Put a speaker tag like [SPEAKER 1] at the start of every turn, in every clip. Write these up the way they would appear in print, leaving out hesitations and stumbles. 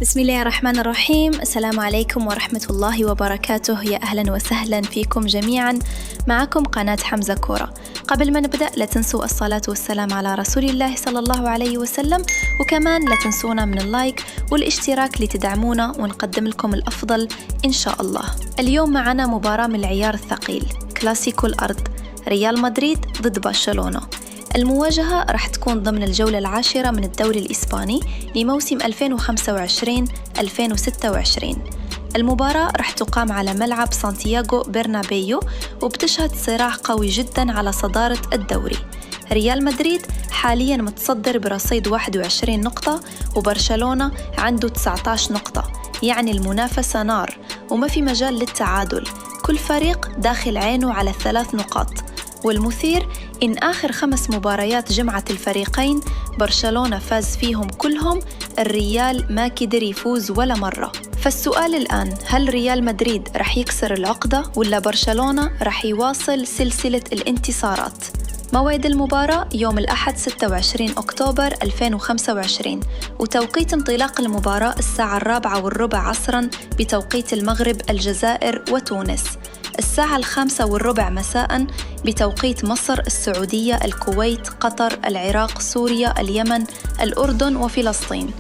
[SPEAKER 1] بسم الله الرحمن الرحيم. السلام عليكم ورحمة الله وبركاته. يا أهلا وسهلا فيكم جميعا، معكم قناة حمزة كورة. قبل ما نبدأ لا تنسوا الصلاة والسلام على رسول الله صلى الله عليه وسلم، وكمان لا تنسونا من اللايك والاشتراك لتدعمونا ونقدم لكم الأفضل إن شاء الله. اليوم معنا مباراة من العيار الثقيل، كلاسيكو الأرض، ريال مدريد ضد برشلونة. المواجهة راح تكون ضمن الجولة العاشرة من الدوري الإسباني لموسم 2025-2026. المباراة راح تقام على ملعب سانتياغو برنابيو، وبتشهد صراع قوي جدا على صدارة الدوري. ريال مدريد حاليا متصدر برصيد 21 نقطة، وبرشلونة عنده 19 نقطة، يعني المنافسة نار وما في مجال للتعادل. كل فريق داخل عينه على 3 نقاط. والمثير إن آخر 5 مباريات جمعت الفريقين برشلونة فاز فيهم كلهم، الريال ما قدر يفوز ولا مرة. فالسؤال الآن، هل ريال مدريد رح يكسر العقدة ولا برشلونة رح يواصل سلسلة الانتصارات؟ موعد المباراة يوم الأحد 26 أكتوبر 2025، وتوقيت انطلاق المباراة الساعة 4:15 عصراً بتوقيت المغرب، الجزائر وتونس، الساعة 5:15 مساءً بتوقيت مصر، السعودية، الكويت، قطر، العراق، سوريا، اليمن، الأردن وفلسطين،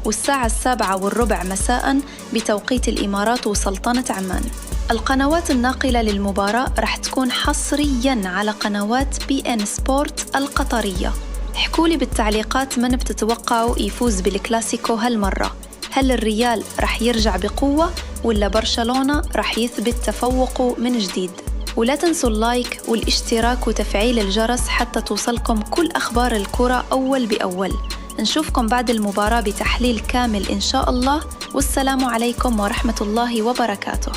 [SPEAKER 1] والساعة 7:15 مساءً بتوقيت الإمارات وسلطنة عمان. القنوات الناقلة للمباراة رح تكون حصرياً على قنوات BN سبورت القطرية. احكولي بالتعليقات من بتتوقعوا يفوز بالكلاسيكو هالمرة، هل الريال رح يرجع بقوة ولا برشلونة رح يثبت تفوقه من جديد؟ ولا تنسوا اللايك والاشتراك وتفعيل الجرس حتى توصلكم كل أخبار الكرة أول بأول. نشوفكم بعد المباراة بتحليل كامل إن شاء الله، والسلام عليكم ورحمة الله وبركاته.